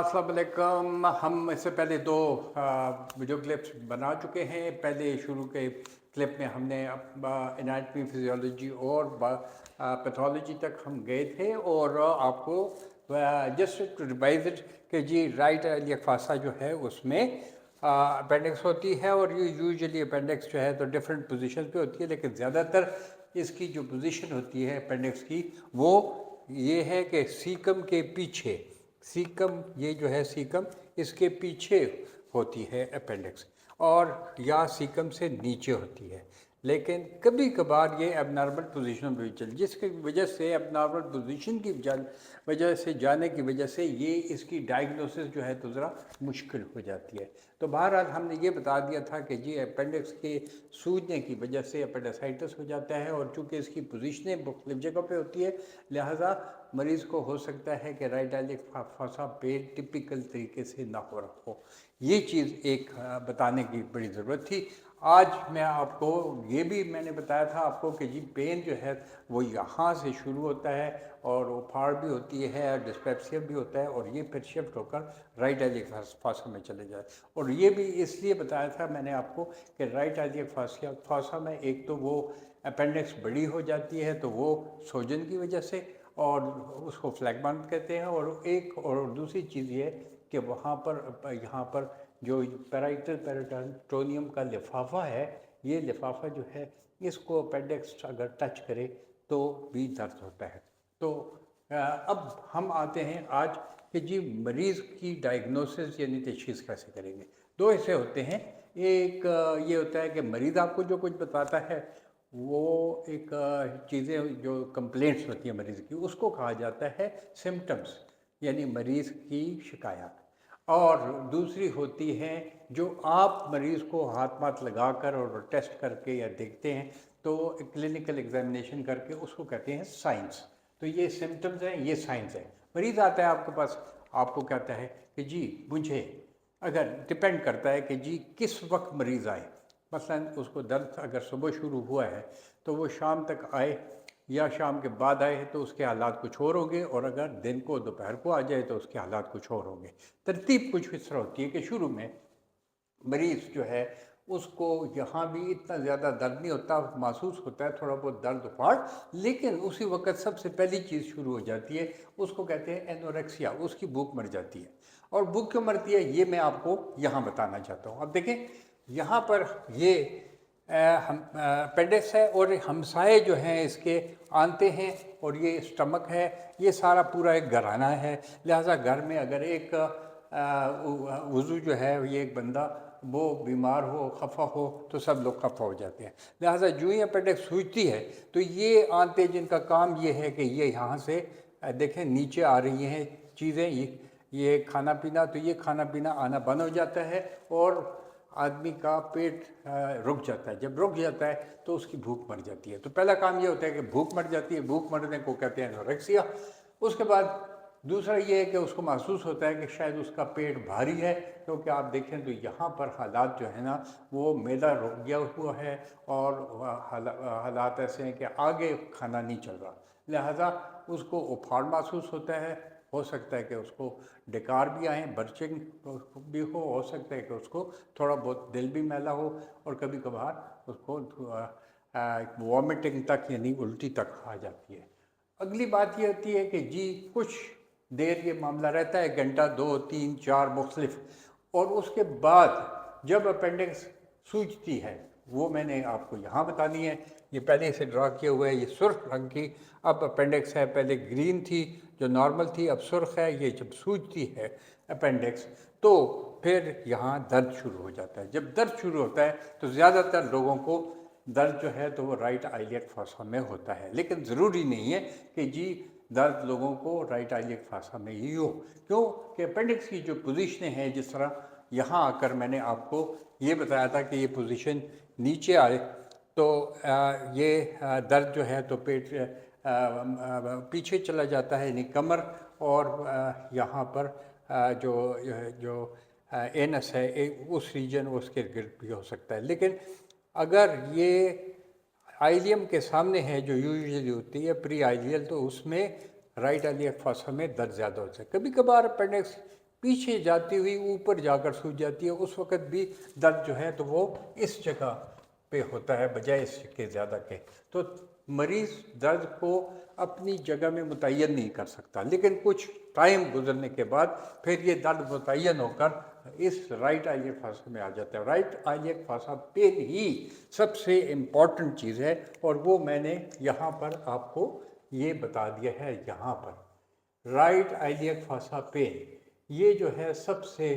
अस्सलाम वालेकुम। हम इससे पहले दो वीडियो क्लिप्स बना चुके हैं। पहले शुरू के क्लिप में हमने एनाटमी, फिजियोलॉजी और पैथोलॉजी तक हम गए थे और आपको जस्ट टू रिवाइज इट कि जी राइट एलियक फासा जो है उसमें अपेंडिक्स होती है और ये यूजुअली अपेंडिक्स जो है तो डिफरेंट पोजीशन पे होती है, लेकिन ज़्यादातर इसकी जो पोजीशन होती है अपेंडिक्स की वो ये है कि सीकम के पीछे, सीकम ये जो है सीकम इसके पीछे होती है अपेंडिक्स और या सीकम से नीचे होती है। लेकिन कभी कभार ये एबनॉर्मल पोजीशन में भी चल, जिसकी वजह से एबनॉर्मल पोजीशन की वजह से जाने की वजह से ये इसकी डायग्नोसिस जो है तो ज़रा मुश्किल हो जाती है। तो बहरहाल हमने ये बता दिया था कि जी अपेंडिक्स के सूजने की वजह से अपेंडिसाइटिस हो जाता है और चूँकि इसकी पोजीशनें मुख्तलिफ जगह पे होती है, लिहाजा मरीज़ को हो सकता है कि राइट एलिक फासा पेन टिपिकल तरीके से ना हो रहा हो। ये चीज़ एक बताने की बड़ी ज़रूरत थी। आज मैं आपको ये भी मैंने बताया था आपको कि जी पेन जो है वो यहाँ से शुरू होता है और वो फाड़ भी होती है, डिस्पेप्सिया भी होता है और ये फिर शिफ्ट होकर राइट एलिक फासा में चले जाए। और ये भी इसलिए बताया था मैंने आपको कि राइट एलिक फासा में एक तो वो अपेंडिक्स बड़ी हो जाती है तो वो सोजन की वजह से और उसको फ्लैगमा कहते हैं, और एक और दूसरी चीज़ ये कि वहाँ पर यहाँ पर जो पैराइटल पेरिटोनियम का लिफाफा है, ये लिफाफा जो है इसको अपेंडिक्स अगर टच करे तो भी दर्द होता है। तो अब हम आते हैं आज कि जी मरीज़ की डायग्नोसिस यानी तशख़ीस कैसे करेंगे। दो हिस्से होते हैं। एक ये होता है कि मरीज़ आपको जो कुछ बताता है वो एक चीज़ें जो कंप्लेंट्स होती हैं मरीज़ की उसको कहा जाता है सिम्टम्स, यानी मरीज़ की शिकायत। और दूसरी होती है जो आप मरीज़ को हाथ पाथ लगाकर और टेस्ट करके या देखते हैं तो क्लिनिकल एग्जामिनेशन करके उसको कहते हैं साइंस। तो ये सिम्टम्स हैं, ये साइंस है। मरीज़ आता है आपके पास, आपको कहता है कि जी मुझे, अगर डिपेंड करता है कि जी किस वक्त मरीज़ आए। मसलन उसको दर्द अगर सुबह शुरू हुआ है तो वो शाम तक आए या शाम के बाद आए तो उसके हालात कुछ और होंगे, और अगर दिन को दोपहर को आ जाए तो उसके हालात कुछ और होंगे। तरतीब कुछ इस तरह होती है कि शुरू में मरीज़ जो है उसको यहाँ भी इतना ज़्यादा दर्द नहीं होता, महसूस होता है थोड़ा बहुत दर्द फाड़, लेकिन उसी वक्त सबसे पहली चीज़ शुरू हो जाती है, उसको कहते हैं एनोरेक्सिया, उसकी भूख मर जाती है। और भूख क्यों मरती है ये मैं आपको यहाँ बताना चाहता हूँ। अब देखें यहाँ पर ये हम अपेंडिक्स है और हमसाए जो हैं इसके आंते हैं और ये स्टमक है, ये सारा पूरा एक घराना है। लिहाजा घर में अगर एक वज़ू जो है ये एक बंदा वो बीमार हो, खफा हो तो सब लोग खफा हो जाते हैं। लिहाजा जो ही अपेंडिक्स सूजती है तो ये आंतें जिनका काम ये है कि ये यहाँ से देखें नीचे आ रही हैं चीज़ें, ये खाना पीना, तो ये खाना पीना आना बंद हो जाता है और आदमी का पेट रुक जाता है। जब रुक जाता है तो उसकी भूख मर जाती है। तो पहला काम ये होता है कि भूख मर जाती है, भूख मरने को कहते हैं एनोरेक्सिया। उसके बाद दूसरा ये है कि उसको महसूस होता है कि शायद उसका पेट भारी है, क्योंकि आप देखें तो यहाँ पर हालात जो है ना वो मैदा रुक गया हुआ है और हालात ऐसे हैं कि आगे खाना नहीं चल रहा। लिहाजा उसको उफाड़ महसूस होता है, हो सकता है कि उसको डकार भी आए, बर्चिंग भी हो सकता है कि उसको थोड़ा बहुत दिल भी मैला हो और कभी कभार उसको वॉमिटिंग तक यानी उल्टी तक आ जाती है। अगली बात ये होती है कि जी कुछ देर ये मामला रहता है, घंटा 2 3 4 मुख्तलिफ, और उसके बाद जब अपेंडिक्स सूजती है वो मैंने आपको यहाँ बतानी है। ये पहले से ड्रा किया हुआ है, ये सुर्ख रंग की अब अपेंडिक्स है, पहले ग्रीन थी जो नॉर्मल थी, अब सुर्ख है। ये जब सूजती है अपेंडिक्स तो फिर यहाँ दर्द शुरू हो जाता है। जब दर्द शुरू होता है तो ज़्यादातर लोगों को दर्द जो है तो वो राइट आइलियक फासा में होता है, लेकिन ज़रूरी नहीं है कि जी दर्द लोगों को राइट आइलियक फासा में ही हो। क्यों कि अपेंडिक्स की जो पोजीशनें हैं, जिस तरह यहाँ आकर मैंने आपको ये बताया था कि ये पोजीशन नीचे आए तो ये दर्द जो है तो पेट पीछे चला जाता है, यानी कमर और यहाँ पर जो जो एनस है उस रीजन उसके गिर्द भी हो सकता है। लेकिन अगर ये आइलियम के सामने है जो यूजुअली होती है प्री आइलियल, तो उसमें राइट आइलियक फासा में दर्द ज़्यादा होता है। कभी कभार अपेंडिक्स पीछे जाती हुई ऊपर जाकर सूज जाती है, उस वक़्त भी दर्द जो है तो वो इस जगह पे होता है बजाय इसके ज़्यादा के। तो मरीज़ दर्द को अपनी जगह में मुतय्यन नहीं कर सकता, लेकिन कुछ टाइम गुजरने के बाद फिर ये दर्द मुतय्यन होकर इस राइट आइलियक फासा में आ जाता है। राइट आइलियक फासा पेन ही सबसे इम्पॉर्टेंट चीज़ है, और वो मैंने यहाँ पर आपको ये बता दिया है। यहाँ पर राइट आइलियक फासा पेन ये जो है सबसे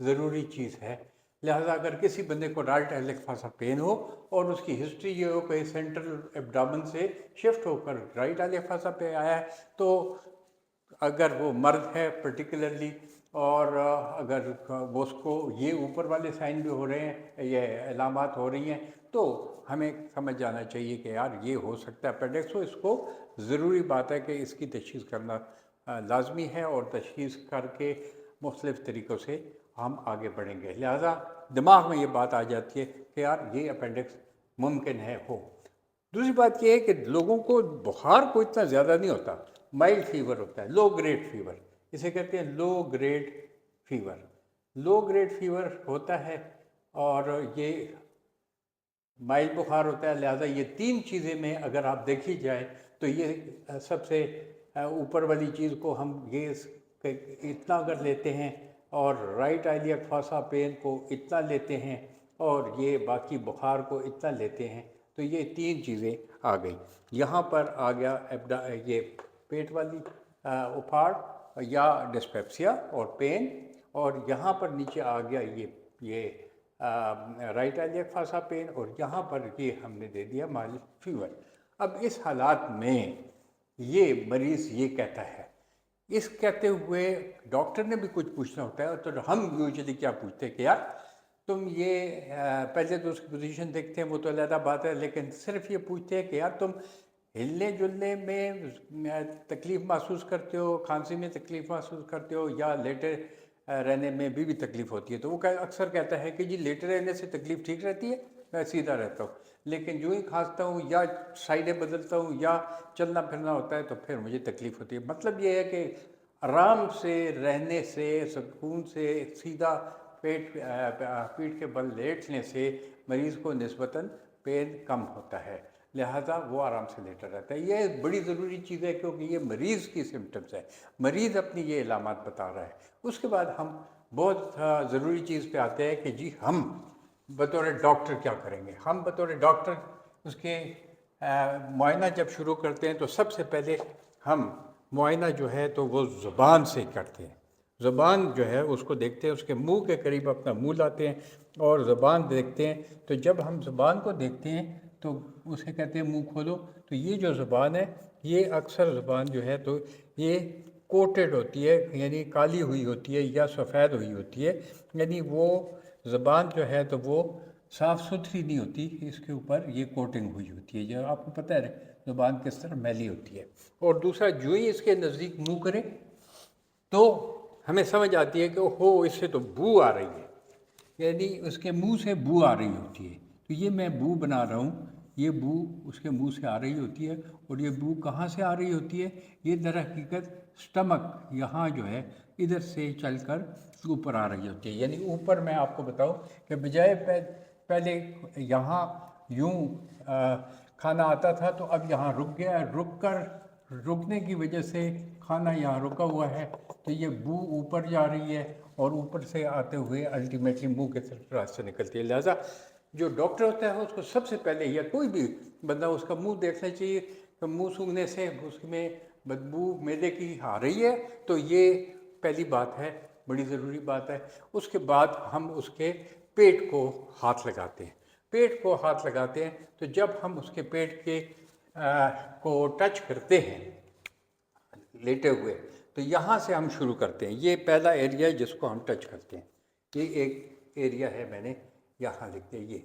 ज़रूरी चीज़ है। लिहाजा अगर किसी बंदे को राइट आइलियक फासा पेन हो और उसकी हिस्ट्री ये हो कि सेंट्रल एब्डोमेन से शिफ्ट होकर राइट आइलियक फासा पे आया है, तो अगर वो मर्द है पर्टिकुलरली, और अगर वो उसको ये ऊपर वाले साइन भी हो रहे हैं, ये अलामात हो रही हैं, तो हमें समझ जाना चाहिए कि यार ये हो सकता है अपेंडिक्स हो। इसको ज़रूरी बात है कि इसकी तशख़ीस करना लाजमी है, और तशख़ीस करके मुख्तलिफ़ तरीक़ों से हम आगे बढ़ेंगे। लिहाजा दिमाग में ये बात आ जाती है कि यार ये अपेंडिक्स मुमकिन है हो। दूसरी बात यह है कि लोगों को बुखार को इतना ज़्यादा नहीं होता, माइल्ड फीवर होता है, लो ग्रेड फीवर, इसे कहते हैं low grade fever. Low grade fever होता है और ये माइल्ड बुखार होता है। लिहाजा ये तीन चीज़ें में अगर आप देखी जाए तो ये सबसे ऊपर वाली चीज़ को हम ये इतना अगर लेते हैं, और राइट आइलियक फासा पेन को इतना लेते हैं, और ये बाकी बुखार को इतना लेते हैं, तो ये तीन चीज़ें आ गई। यहाँ पर आ गया ये पेट वाली उफाड़ या डिस्पेप्सिया और पेन, और यहाँ पर नीचे आ गया ये राइट आइलियक फासा पेन, और यहाँ पर ये हमने दे दिया माइल्ड फीवर। अब इस हालात में ये मरीज़ ये कहता है, इस कहते हुए डॉक्टर ने भी कुछ पूछना होता है, तो हम यूजुअली क्या पूछते हैं कि यार तुम ये पहले तो उसकी पोजीशन देखते हैं, वो तो अलग बात है, लेकिन सिर्फ ये पूछते हैं कि यार तुम हिलने जुलने में तकलीफ़ महसूस करते हो, खांसी में तकलीफ़ महसूस करते हो, या लेटे रहने में भी तकलीफ़ होती है। तो वो अक्सर कहता है कि जी लेटे रहने से तकलीफ़ ठीक रहती है, मैं सीधा रहता हूँ, लेकिन जो ही खांसता हूँ या साइडें बदलता हूँ या चलना फिरना होता है तो फिर मुझे तकलीफ़ होती है। मतलब ये है कि आराम से रहने से, सुकून से, सीधा पीठ के बल लेटने से मरीज़ को निस्बतन पेन कम होता है, लिहाजा वो आराम से लेटा रहता है। ये बड़ी ज़रूरी चीज़ है, क्योंकि ये मरीज़ की सिम्टम्स है, मरीज़ अपनी ये इलामात बता रहा है। उसके बाद हम बहुत ज़रूरी चीज़ पे आते हैं कि जी हम बतौर डॉक्टर क्या करेंगे। हम बतौर डॉक्टर उसके मुआयना जब शुरू करते हैं तो सबसे पहले हम मुआयना जो है तो वो ज़ुबान से करते हैं। ज़ुबान जो है उसको देखते हैं, उसके मुंह के करीब अपना मुंह लाते हैं और ज़ुबान देखते हैं। तो जब हम ज़ुबान को देखते हैं तो उसे कहते हैं मुंह खोलो। तो ये जो ज़ुबान है, ये अक्सर ज़ुबान जो है तो ये कोटेड होती है, यानी काली हुई होती है या सफ़ेद हुई होती है, यानी वो ज़ुबान जो है तो वो साफ़ सुथरी नहीं होती, इसके ऊपर ये कोटिंग हुई होती है। जो आपको पता है ज़ुबान किस तरह मैली होती है। और दूसरा, जो ही इसके नज़दीक मुँह करें तो हमें समझ आती है कि ओहो इससे तो बू आ रही है, यानी उसके मुंह से बू आ रही होती है। तो ये मैं बू बना रहा हूँ, ये बू उसके मुंह से आ रही होती है। और ये बू कहाँ से आ रही होती है? ये दर हकीकत स्टमक यहाँ जो है इधर से चलकर ऊपर आ रही होती है। यानी ऊपर मैं आपको बताऊँ कि बजाय पहले यहाँ यूँ खाना आता था, तो अब यहाँ रुक गया, रुकने की वजह से खाना यहाँ रुका हुआ है, तो ये बू ऊपर जा रही है और ऊपर से आते हुए अल्टीमेटली मुंह के रास्ते निकलती है। लिहाजा जो डॉक्टर होता है उसको सबसे पहले, या कोई भी बंदा, उसका मुंह देखना चाहिए। तो मुंह सूंघने से उसमें बदबू मैदे की आ रही है, तो ये पहली बात है, बड़ी ज़रूरी बात है। उसके बाद हम उसके पेट को हाथ लगाते हैं। पेट को हाथ लगाते हैं तो जब हम उसके पेट के को टच करते हैं लेटे हुए, तो यहाँ से हम शुरू करते हैं। ये पहला एरिया है जिसको हम टच करते हैं। ये एक एरिया है, मैंने यहाँ लिख दिया, ये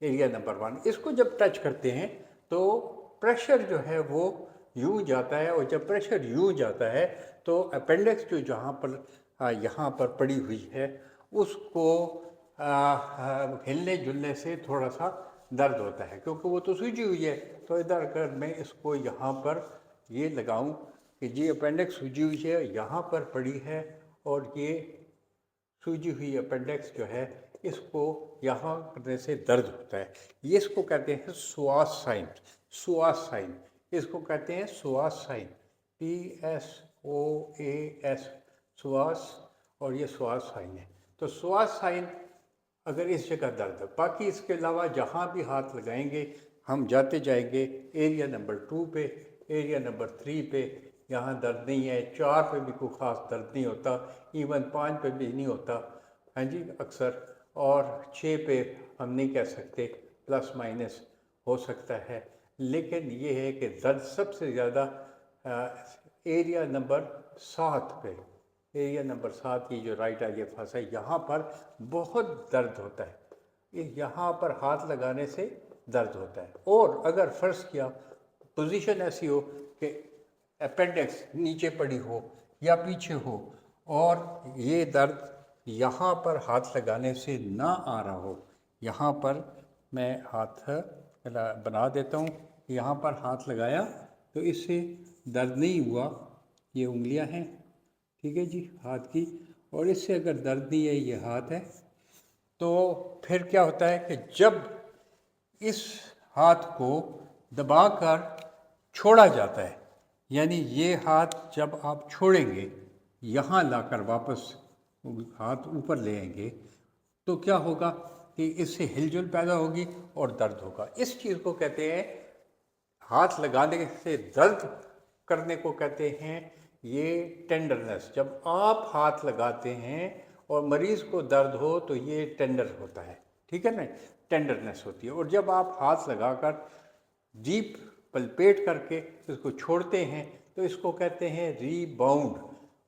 एरिया नंबर 1। इसको जब टच करते हैं तो प्रेशर जो है वो यूँ जाता है, और जब प्रेशर यूँ जाता है तो अपेंडिक्स जो जहाँ पर यहाँ पर पड़ी हुई है उसको हिलने जुलने से थोड़ा सा दर्द होता है, क्योंकि वो तो सूजी हुई है। तो इधर अगर मैं इसको यहाँ पर ये लगाऊं कि जी अपेंडिक्स सूजी हुई है, यहाँ पर पड़ी है, और ये सूजी हुई अपेंडिक्स जो है, इसको यहाँ करने से दर्द होता है। ये इसको कहते हैं सुआस साइन। सुआस साइन, इसको कहते हैं सुआस साइन, PSOAS, सुआस, और ये सुआस साइन है। तो सुआस साइन अगर इस जगह दर्द है, बाकी इसके अलावा जहाँ भी हाथ लगाएंगे हम जाते जाएंगे एरिया नंबर 2 पे, एरिया नंबर 3 पे यहाँ दर्द नहीं है, 4 पे भी कोई ख़ास दर्द नहीं होता, इवन 5 पे भी नहीं होता, हाँ जी अक्सर, और 6 पे हम नहीं कह सकते, प्लस माइनस हो सकता है। लेकिन ये है कि दर्द सबसे ज़्यादा एरिया नंबर 7 पे, एरिया नंबर 7 की जो राइट आइए फंसा है, यहाँ पर बहुत दर्द होता है। यहाँ पर हाथ लगाने से दर्द होता है। और अगर फ़र्ज़ किया पोजीशन ऐसी हो कि अपेंडिक्स नीचे पड़ी हो या पीछे हो और ये दर्द यहाँ पर हाथ लगाने से ना आ रहा हो, यहाँ पर मैं हाथ बना देता हूँ, यहाँ पर हाथ लगाया तो इससे दर्द नहीं हुआ, ये उंगलियाँ हैं, ठीक है जी, हाथ की, और इससे अगर दर्द नहीं है, ये हाथ है, तो फिर क्या होता है कि जब इस हाथ को दबाकर छोड़ा जाता है, यानी ये हाथ जब आप छोड़ेंगे, यहाँ लाकर वापस हाथ ऊपर ले आएंगे, तो क्या होगा कि इससे हिलजुल पैदा होगी और दर्द होगा। इस चीज़ को कहते हैं, हाथ लगाने से दर्द करने को कहते हैं ये टेंडरनेस। जब आप हाथ लगाते हैं और मरीज़ को दर्द हो तो ये टेंडर होता है, ठीक है ना, टेंडरनेस होती है। और जब आप हाथ लगाकर डीप पलपेट करके इसको छोड़ते हैं तो इसको कहते हैं रीबाउंड।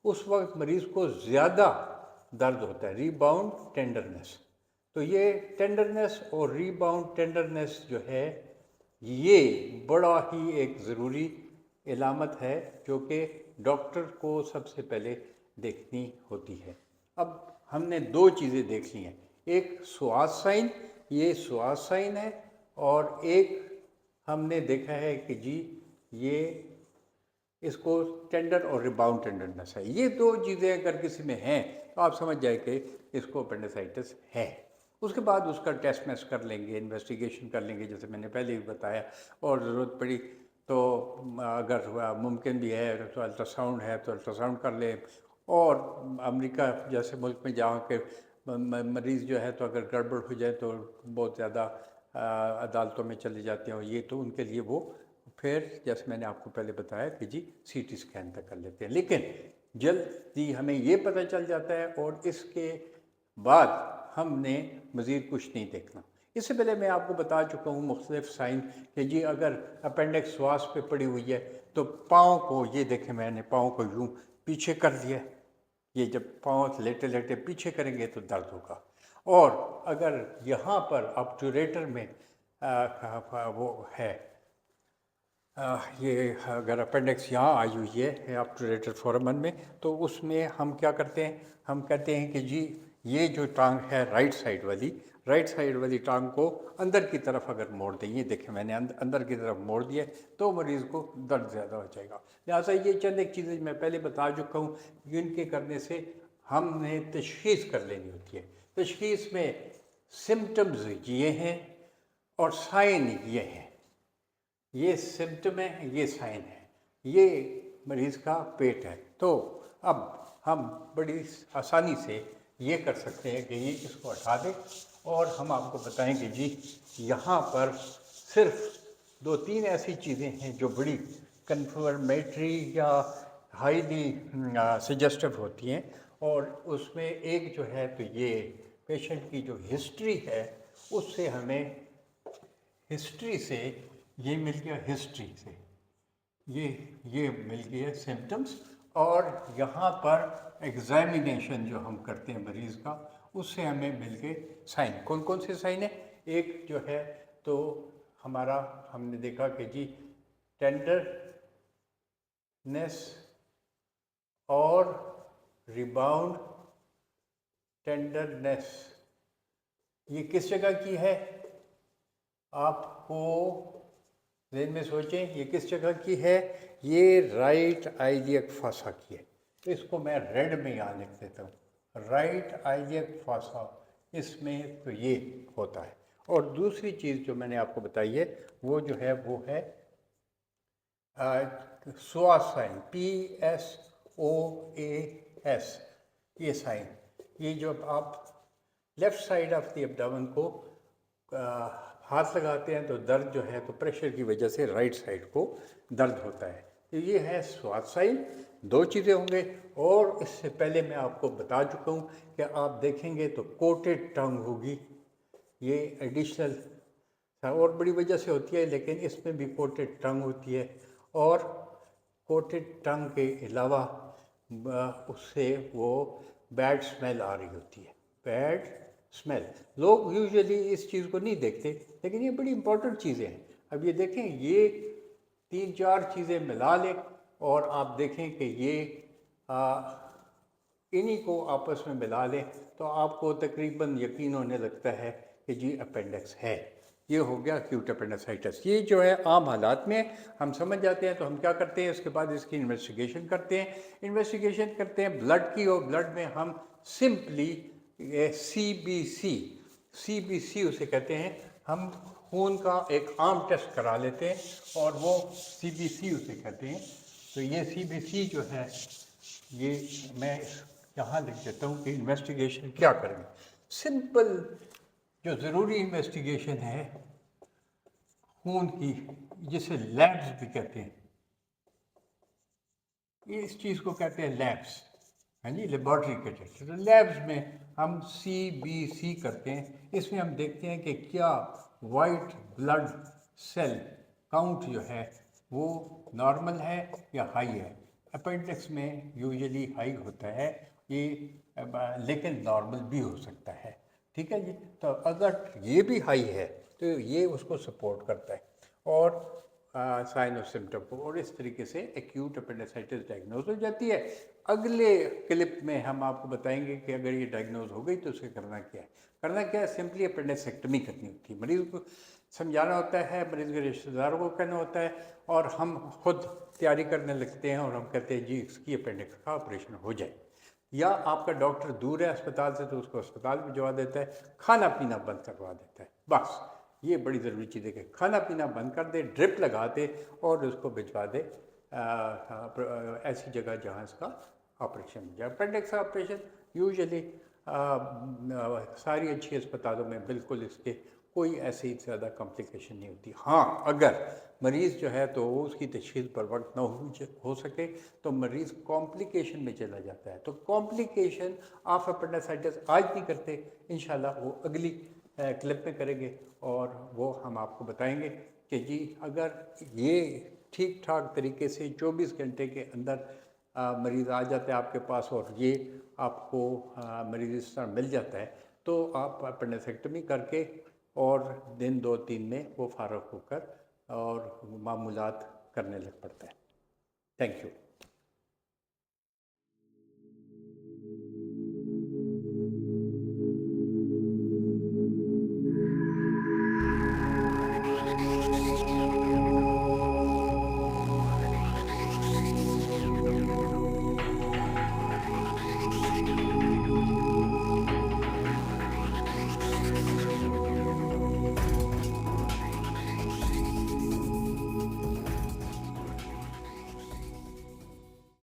उस वक्त मरीज़ को ज़्यादा दर्द होता है, रीबाउंड टेंडरनेस। तो ये टेंडरनेस और रीबाउंड टेंडरनेस जो है, ये बड़ा ही एक ज़रूरी इलामत है जो कि डॉक्टर को सबसे पहले देखनी होती है। अब हमने दो चीज़ें देख ली हैं, एक सुआस साइन, ये सुआस साइन है, और एक हमने देखा है कि जी ये इसको टेंडर और रिबाउंड टेंडरनेस है। ये दो चीज़ें अगर किसी में हैं तो आप समझ जाए कि इसको अपेंडिसाइटिस है। उसके बाद उसका टेस्ट मैच कर लेंगे, इन्वेस्टिगेशन कर लेंगे, जैसे मैंने पहले भी बताया, और ज़रूरत पड़ी तो अगर मुमकिन भी है तो अल्ट्रासाउंड है तो अल्ट्रासाउंड कर ले। और अमेरिका जैसे मुल्क में जहाँ के मरीज़ जो है तो अगर गड़बड़ हो जाए तो बहुत ज़्यादा अदालतों में चले जाते हैं, और ये तो उनके लिए वो फिर जैसे मैंने आपको पहले बताया कि जी CT स्कैन तक कर लेते हैं। लेकिन जल्दी हमें ये पता चल जाता है और इसके बाद हमने मज़ीद कुछ नहीं देखना। इससे पहले मैं आपको बता चुका हूँ मुख्तलिफ साइन कि जी अगर अपेंडिक्स श्वास पे पड़ी हुई है तो पाँव को, ये देखें मैंने पाँव को यूँ पीछे कर दिया, ये जब पाँव लेटे लेटे पीछे करेंगे तो दर्द होगा। और अगर यहाँ पर ऑब्टूरेटर में वो है, ये अगर अपेंडिक्स यहाँ आई हुई है ऑब्टूरेटर फोरामन में, तो उसमें हम क्या करते हैं, हम कहते हैं कि जी ये जो टांग है राइट साइड वाली टांग को अंदर की तरफ अगर मोड़ दें, ये देखें मैंने अंदर की तरफ मोड़ दिया तो मरीज़ को दर्द ज़्यादा हो जाएगा। लिहाजा ये चंद एक चीज़ें मैं पहले बता चुका हूँ, जिनके करने से हमने तशख़ीस कर लेनी होती है। तशख़ीस में सिम्टम्स ये हैं और साइन ये हैं, ये सिम्टम है, ये साइन है, ये मरीज़ का पेट है। तो अब हम बड़ी आसानी से ये कर सकते हैं कि ये इसको हटा दें और हम आपको बताएंगे जी यहाँ पर सिर्फ 2-3 ऐसी चीज़ें हैं जो बड़ी कन्फर्मेटरी या हाईली सजेस्टिव होती हैं। और उसमें एक जो है तो ये पेशेंट की जो हिस्ट्री है उससे हमें, हिस्ट्री से ये मिल गया, हिस्ट्री से ये मिल गया सिम्टम्स। और यहाँ पर एग्ज़ामिनेशन जो हम करते हैं मरीज़ का, उससे हमें मिल गए साइन। कौन कौन से साइन है? एक जो है तो हमारा हमने देखा कि जी टेंडरनेस और रिबाउंड टेंडरनेस, ये किस जगह की है? आपको ज़हन में सोचें, ये किस जगह की है? ये राइट आइलियक फसा की है। तो इसको मैं रेड में यहाँ लिख देता हूँ, राइट आइलियक फॉसा, इसमें तो ये होता है। और दूसरी चीज़ जो मैंने आपको बताई है वो जो है वो है स्वास साइन, PSOAS, ये साइन, ये जब आप left side of the abdomen को हाथ लगाते हैं तो दर्द जो है तो प्रेशर की वजह से राइट साइड को दर्द होता है। तो ये है स्वास साइन। दो चीज़ें होंगे। और इससे पहले मैं आपको बता चुका हूँ कि आप देखेंगे तो कोटेड टंग होगी, ये एडिशनल और बड़ी वजह से होती है, लेकिन इसमें भी कोटेड टंग होती है। और कोटेड टंग के अलावा उससे वो बैड स्मेल आ रही होती है, बैड स्मेल। लोग यूजुअली इस चीज़ को नहीं देखते, लेकिन ये बड़ी इंपॉर्टेंट चीज़ें हैं। अब ये देखें, ये 3-4 चीज़ें मिला लें और आप देखें कि ये इन्हीं को आपस में मिला लें तो आपको तकरीबन यकीन होने लगता है कि जी अपेंडिक्स है। ये हो गया एक्यूट अपेंडिसाइटिस। ये जो है आम हालात में हम समझ जाते हैं। तो हम क्या करते हैं, उसके बाद इसकी इन्वेस्टिगेशन करते हैं। इन्वेस्टिगेशन करते हैं ब्लड की, और ब्लड में हम सिंपली CBC उसे कहते हैं, हम खून का एक आम टेस्ट करा लेते हैं और वो CBC उसे कहते हैं। तो ये CBC जो है, ये मैं यहाँ लिख देता हूँ कि इन्वेस्टिगेशन क्या करेंगे। सिंपल जो ज़रूरी इन्वेस्टिगेशन है खून की, जिसे लैब्स भी कहते हैं, ये इस चीज़ को कहते हैं लैब्स, हाँ जी, लेबॉर्ट्री के टेस्ट। तो लैब्स में हम CBC करते हैं। इसमें हम देखते हैं कि क्या वाइट ब्लड सेल काउंट जो है वो नॉर्मल है या हाई है। अपेंडिक्स में यूजुअली हाई होता है ये, लेकिन नॉर्मल भी हो सकता है। ठीक है जी। तो अगर ये भी हाई है तो ये उसको सपोर्ट करता है और साइन और सिम्टम को, और इस तरीके से एक्यूट अपेंडिसाइटिस डायग्नोज हो जाती है। अगले क्लिप में हम आपको बताएंगे कि अगर ये डायग्नोज हो गई तो उसे करना क्या है। करना क्या है, सिंपली अपेंडिसेक्टमी करनी होती है। मरीज़ को समझाना होता है, मरीज़ के रिश्तेदारों को कहना होता है, और हम खुद तैयारी करने लगते हैं और हम कहते हैं जी इसकी अपेंडिक्स का ऑपरेशन हो जाए। या आपका डॉक्टर दूर है अस्पताल से तो उसको अस्पताल भिजवा देता है, खाना पीना बंद करवा देता है। बस ये बड़ी ज़रूरी चीज़ है कि खाना पीना बंद कर दे, ड्रिप लगा दे और उसको भिजवा दे ऐसी जगह जहाँ इसका ऑपरेशन हो जाए। अपेंडिक्स का ऑपरेशन यूजुअली सारी अच्छी अस्पतालों में बिल्कुल इसके कोई ऐसी ज़्यादा कॉम्प्लिकेशन नहीं होती। हाँ, अगर मरीज़ जो है तो उसकी तशख़ीस पर वक्त न हो सके तो मरीज़ कॉम्प्लिकेशन में चला जाता है। तो कॉम्प्लिकेशन ऑफ अपेंडिसाइटिस आज नहीं करते, इंशाल्लाह वो अगली क्लिप में करेंगे और वो हम आपको बताएंगे कि जी अगर ये ठीक ठाक तरीके से 24 घंटे के अंदर मरीज़ आ जाता है आपके पास और ये आपको मरीज़ इस तरह मिल जाता है तो आप अपेंडिसेक्टमी करके और दिन 2-3 में वो फारग होकर और मामूलात करने लग पड़ता है। Thank you.